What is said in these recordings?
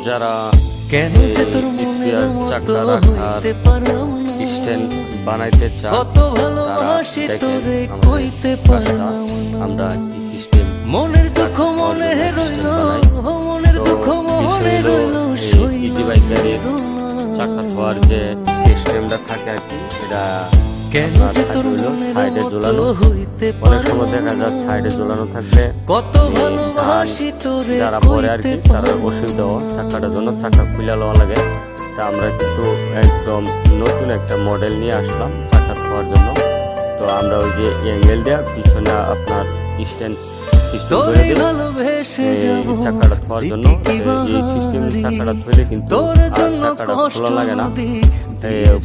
যারা কেন যে তোর মনের মতো হইতে পারলাম না, স্ট্যান্ড বানাইতে চান কত ভালোবাসি তোরে আমাদের কইতে কাজটা পারলাম না। আমরা এই সিস্টেম মনের দুঃখ মনে রইল, মনের দুঃখ মনে রইল, ইজি বাইক গাড়ির চাকা ধোয়ার যে সিস্টেমটা থাকে আর কি, এটা কেন যে তোর মনের সাইডে মতো ঝোলানো। হইতে অনেক সময় পারলাম দেখা না, যায় সাইডে ঝোলানো থাকলে কত ভালোবাসি তোরে যারা পরে আর কি কইতে তারা অসুবিধা হয় চাকাটার জন্য, চাকা খুলে লওয়া লাগে। তা আমরা কিন্তু একদম নতুন একটা মডেল নিয়ে আসলাম চাকা ধোয়ার জন্য। তো আমরা ওই যে অ্যাঙ্গেল দেওয়া পিছনে আপনার স্ট্যান্ড সিস্টেম করে দিই চাকাটা ধোয়ার জন্য। এই সিস্টেম চাকাটা ধুলে কিন্তু চাকাটা খোলা লাগে না,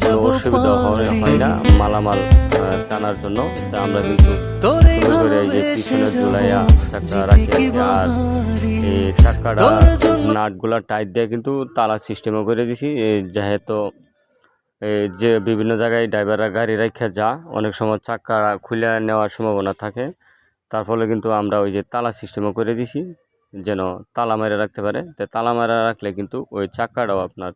কোনো অসুবিধা হয় না মালামাল টানার জন্য। তা আমরা কিন্তু করে যে পিছনে ঝুলাইয়া চাকা রাখি, আর এই চাকাটা নাটগুলা টাইট দিয়ে কিন্তু তালা সিস্টেমও করে দিছি। যেহেতু যে বিভিন্ন জায়গায় ড্রাইভাররা গাড়ি রেখে যা, অনেক সময় চাকা খুলে নেওয়ার সম্ভাবনা থাকে, তার ফলে কিন্তু আমরা ওই যে তালা সিস্টেমও করে দিছি যেন তালা মেরে রাখতে পারে। তো তালা মেরে রাখলে কিন্তু ওই চাকাটাও আপনার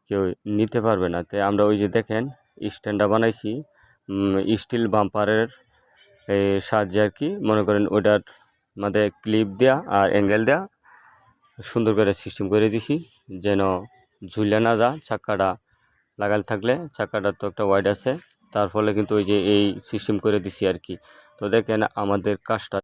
কেউ নিতে পারবে না। তো আমরা ওই যে দেখেন স্ট্যান্ডটা বানাইছি স্টিল বাম্পারের সাহায্যে আর কি, মনে করেন ওটার মধ্যে ক্লিপ দেওয়া আর অ্যাঙ্গেল দেওয়া সুন্দর করে সিস্টেম করে দিছি যেন ঝুলে না যা। চাকাটা লাগাল থাকলে চাকাটা তো একটা ওয়াইড আছে, তার ফলে কিন্তু ওই যে এই সিস্টেম করে দিছি আর কি। তো দেখেন আমাদের কাজটা